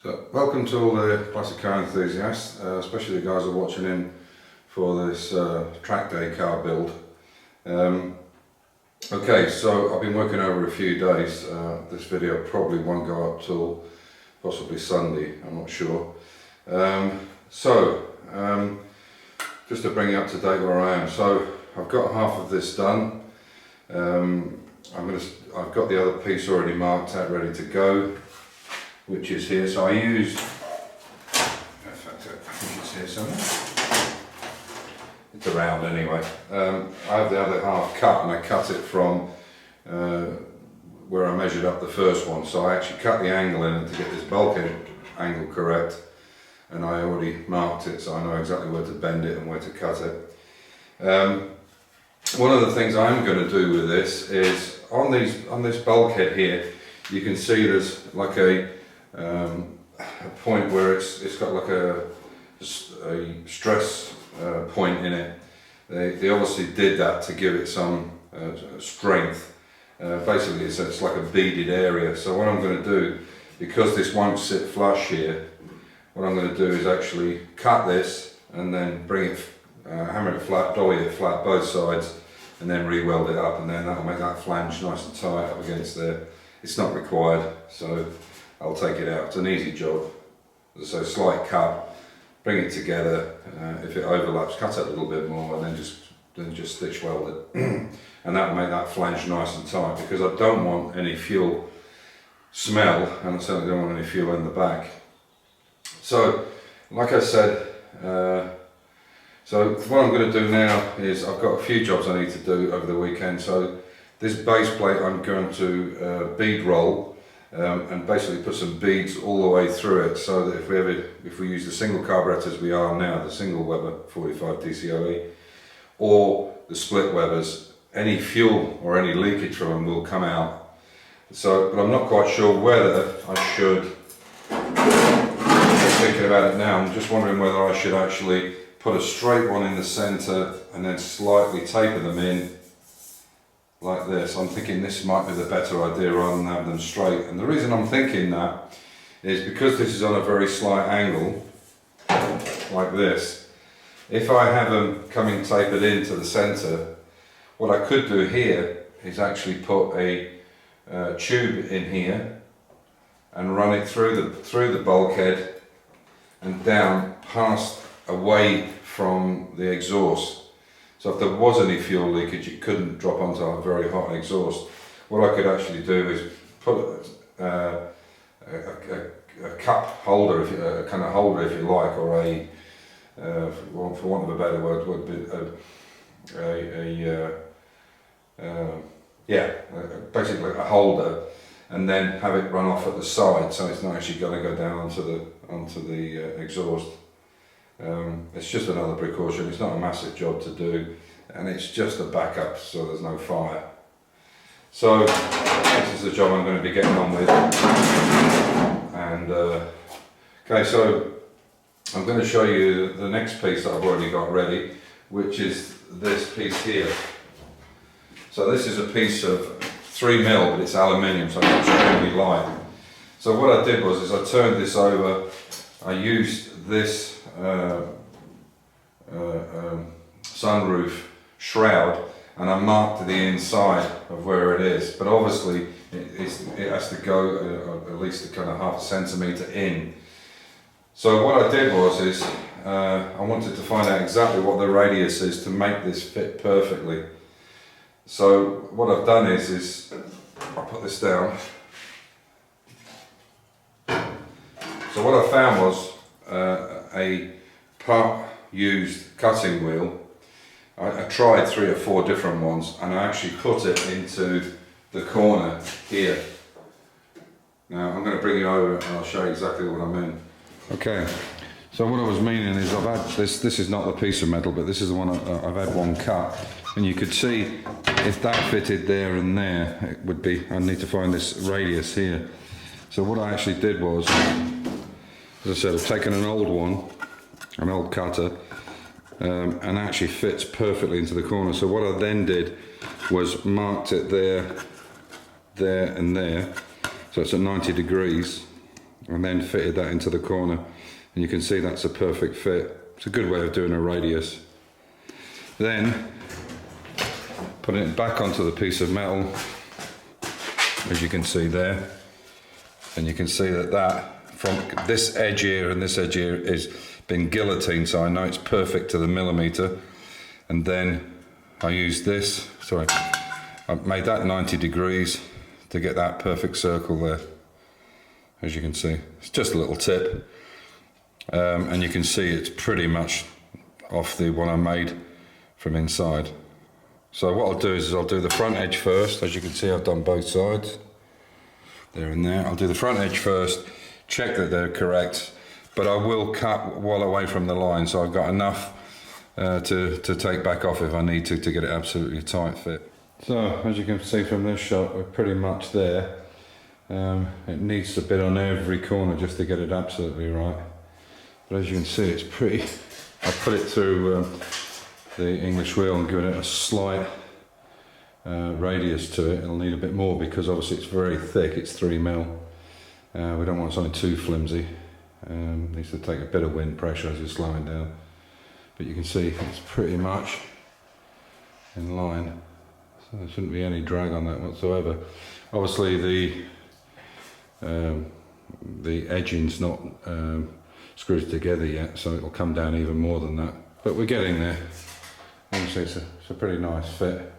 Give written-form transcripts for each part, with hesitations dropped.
So, welcome to all the classic car enthusiasts, especially the guys who are watching in for this track day car build. Okay, so I've been working over a few days. This video probably won't go up till possibly Sunday, I'm not sure. Just to bring you up to date where I am. So I've got half of this done. I've got the other piece already marked out, ready to go, which is here. So I used, in fact I think it's here somewhere. It's around anyway. I have the other half cut, and I cut it from where I measured up the first one. So I actually cut the angle in it to get this bulkhead angle correct, and I already marked it, so I know exactly where to bend it and where to cut it. One of the things I'm going to do with this is on this bulkhead here, you can see there's like a point where it's got like a stress point in it. They obviously did that to give it some strength. Basically it's like a beaded area. So what I'm going to do, because this won't sit flush here, what I'm going to do is actually cut this and then bring it, hammer it flat, dolly it flat both sides, and then re-weld it up, and then that'll make that flange nice and tight up against there. It's not required, so I'll take it out. It's an easy job. So slight cut, bring it together. If it overlaps, cut it a little bit more, and then just stitch weld it, and that'll make that flange nice and tight. Because I don't want any fuel smell, and I certainly don't want any fuel in the back. So, like I said, so what I'm going to do now is I've got a few jobs I need to do over the weekend. So this base plate I'm going to bead roll and basically put some beads all the way through it, so that if we use the single carburettor as we are now, the single Weber 45 DCOE, or the split Webers, any fuel or any leakage from them will come out. So, but I'm not quite sure whether I should. I'm thinking about it now. I'm just wondering whether I should actually put a straight one in the centre and then slightly taper them in like this. I'm thinking this might be the better idea rather than have them straight. And the reason I'm thinking that is because this is on a very slight angle, like this. If I have them coming tapered into the centre, what I could do here is actually put a tube in here and run it through the bulkhead and down past away from the exhaust. So if there was any fuel leakage, it couldn't drop onto a very hot exhaust. What I could actually do is put a cup holder, a kind of holder if you like, or a, for want of a better word, would be basically a holder, and then have it run off at the side, so it's not actually going to go down onto the exhaust. It's just another precaution. It's not a massive job to do, and it's just a backup so there's no fire. So this is the job I'm going to be getting on with. And okay, so I'm going to show you the next piece that I've already got ready, which is this piece here. So this is a piece of 3mm, but it's aluminium, so it's extremely light. So what I did was I turned this over. I used this sunroof shroud, and I marked the inside of where it is, but obviously it has to go at least a kind of half a centimetre in. So what I did was I wanted to find out exactly what the radius is to make this fit perfectly. So what I've done is I'll put this down. So what I found was a part used cutting wheel. I tried 3 or 4 different ones, and I actually put it into the corner here. Now I'm going to bring you over and I'll show you exactly what I mean. Okay, so what I was meaning is I've had this is not the piece of metal, but this is the one I've had one cut, and you could see if that fitted there and there, it would be, I need to find this radius here. So what I actually did was, as I said, I've taken an old one, an old cutter, and actually fits perfectly into the corner. So what I then did was marked it there, there and there, so it's at 90 degrees, and then fitted that into the corner, and you can see that's a perfect fit. It's a good way of doing a radius. Then putting it back onto the piece of metal, as you can see there, and you can see that from this edge here and this edge here is been guillotined, so I know it's perfect to the millimeter. And then I used this, sorry, I made that 90 degrees to get that perfect circle there. As you can see, it's just a little tip, and you can see it's pretty much off the one I made from inside. So what I'll do is I'll do the front edge first. As you can see, I've done both sides, there and there. I'll do the front edge first, check that they're correct, but I will cut well away from the line, so I've got enough to take back off if I need to get it absolutely tight fit. So as you can see from this shot, we're pretty much there. It needs a bit on every corner just to get it absolutely right, but as you can see, it's pretty. I put it through the English wheel and given it a slight radius to it. It'll need a bit more because obviously it's very thick, it's 3mm. We don't want something too flimsy. Needs to take a bit of wind pressure as you're slowing down, but you can see it's pretty much in line, so there shouldn't be any drag on that whatsoever. Obviously the edging's not screwed together yet, so it'll come down even more than that, but we're getting there. Obviously it's a pretty nice fit.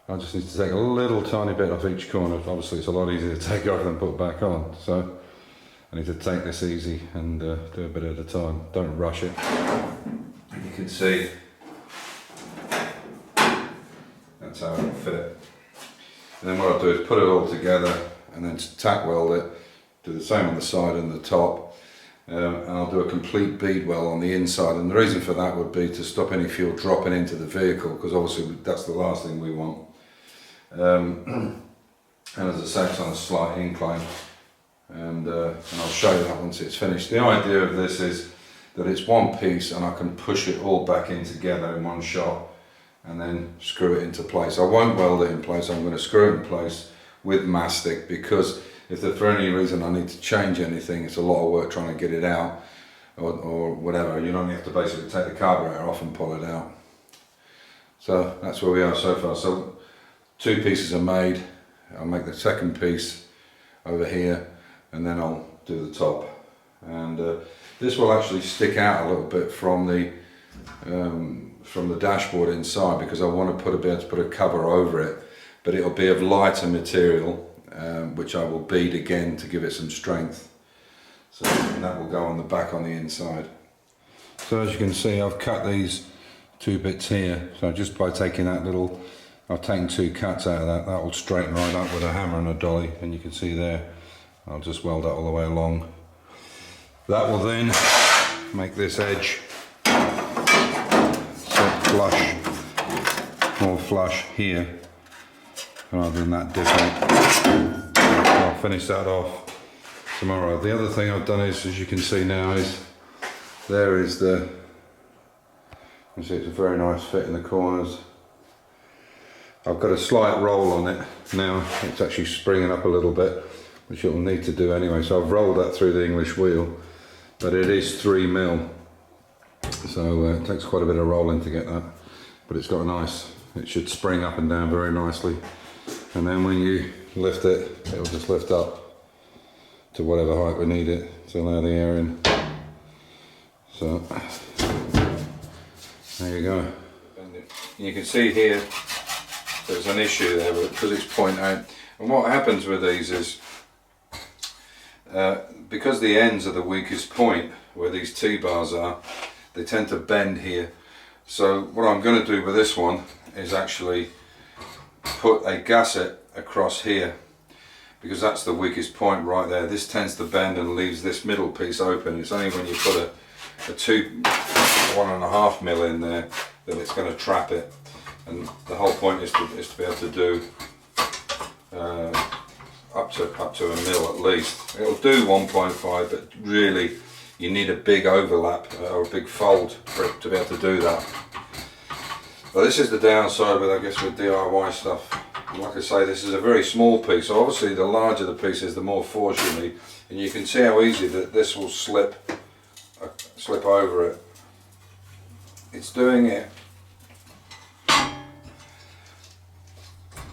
I just need to take a little tiny bit off each corner. Obviously it's a lot easier to take off than put back on, so I need to take this easy and do a bit at a time. Don't rush it. You can see that's how it'll fit. And then what I'll do is put it all together and then tack weld it. Do the same on the side and the top. And I'll do a complete bead weld on the inside, and the reason for that would be to stop any fuel dropping into the vehicle, because obviously that's the last thing we want. And as I say, it's on a slight incline, and I'll show you that once it's finished. The idea of this is that it's one piece and I can push it all back in together in one shot and then screw it into place. I won't weld it in place, I'm going to screw it in place with mastic, because if for any reason I need to change anything, it's a lot of work trying to get it out, or whatever. You only have to basically take the carburetor off and pull it out. So that's where we are so far. So 2 pieces are made. I'll make the second piece over here, and then I'll do the top. And this will actually stick out a little bit from the dashboard inside, because I want to be able to put a cover over it, but it'll be of lighter material. Which I will bead again to give it some strength. So that will go on the back on the inside. So as you can see, I've cut these 2 bits here. So just by taking that little, I've taken 2 cuts out of that. That will straighten right up with a hammer and a dolly, and you can see there. I'll just weld that all the way along. That will then make this edge sit flush, more flush here, rather than that dipping. I'll finish that off tomorrow. The other thing I've done is, as you can see now, is there is the, you see it's a very nice fit in the corners. I've got a slight roll on it now. It's actually springing up a little bit, which it will need to do anyway. So I've rolled that through the English wheel, but it is 3mm. So it takes quite a bit of rolling to get that, but it's got a nice, it should spring up and down very nicely. And then when you lift it, it'll just lift up to whatever height we need it to allow the air in. So there you go. And you can see here there's an issue there because it's point out. And what happens with these is because the ends are the weakest point where these T-bars are, they tend to bend here. So what I'm going to do with this one is actually put a gasset across here, because that's the weakest point right there. This tends to bend and leaves this middle piece open. It's only when you put a 1.5mm in there that it's going to trap it, and the whole point is to be able to do up to 1mm at least. It'll do 1.5, but really you need a big overlap or a big fold for it to be able to do that. Well, this is the downside with, I guess, with DIY stuff. Like I say, this is a very small piece, so obviously the larger the piece is, the more force you need. and you can see how easy that this will slip over it. It's doing it,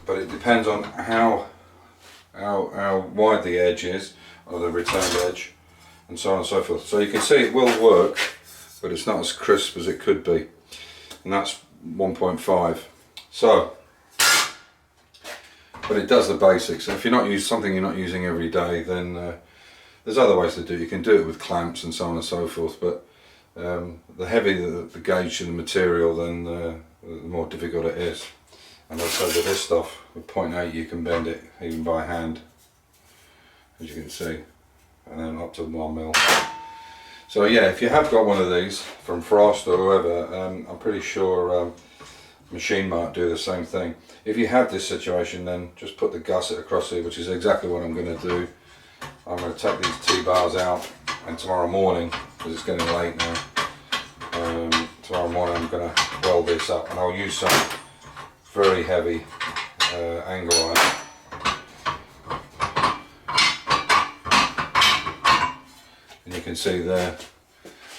but it depends on how wide the edge is, or the returned edge, and so on and so forth. So you can see it will work, but it's not as crisp as it could be, and that's 1.5. So, but it does the basics. And if you're not using something you're not using every day, then there's other ways to do it. You can do it with clamps and so on and so forth, but the heavier the gauge and the material, then the more difficult it is. And also with this stuff, with 0.8 you can bend it even by hand, as you can see, and then up to 1 mil. So yeah, if you have got one of these from Frost or whoever, I'm pretty sure Machine Mart do the same thing. If you have this situation, then just put the gusset across here, which is exactly what I'm going to do. I'm going to take these T-bars out, and tomorrow morning, because it's getting late now, tomorrow morning I'm going to weld this up, and I'll use some very heavy angle iron. And you can see there,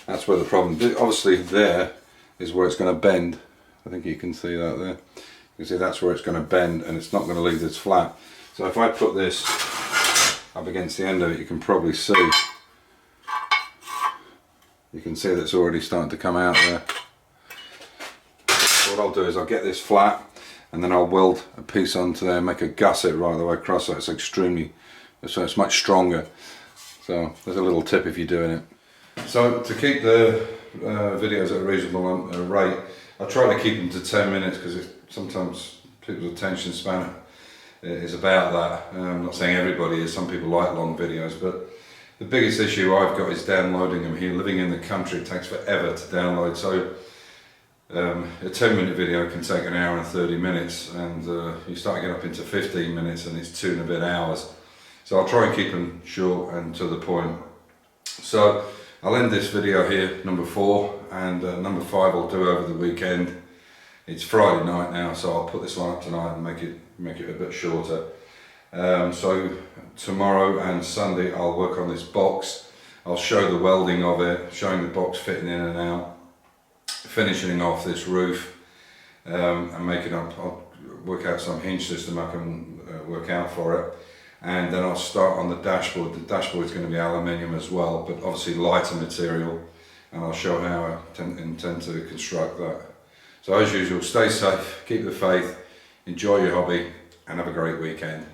that's where the problem, obviously there is where it's going to bend. I think you can see that there. You can see that's where it's going to bend, and it's not going to leave this flat. So if I put this up against the end of it, you can probably see, you can see that's already starting to come out there. So what I'll do is I'll get this flat, and then I'll weld a piece onto there and make a gusset right the way across, so it's much stronger. So there's a little tip if you're doing it. So to keep the videos at a reasonable rate, I try to keep them to 10 minutes, because sometimes people's attention span is about that. I'm not saying everybody is, some people like long videos, but the biggest issue I've got is downloading them here. Living in the country, it takes forever to download. So a 10-minute video can take an hour and 30 minutes, and you start getting up into 15 minutes and it's 2 and a bit hours. So I'll try and keep them short and to the point. So I'll end this video here, number 4, and number 5 I'll do over the weekend. It's Friday night now, so I'll put this one up tonight and make it a bit shorter. So tomorrow and Sunday I'll work on this box. I'll show the welding of it, showing the box fitting in and out, finishing off this roof, and making up. I'll work out some hinge system I can work out for it, and then I'll start on the dashboard. The dashboard is going to be aluminium as well, but obviously lighter material, and I'll show how I intend to construct that. So as usual, stay safe, keep the faith, enjoy your hobby, and have a great weekend.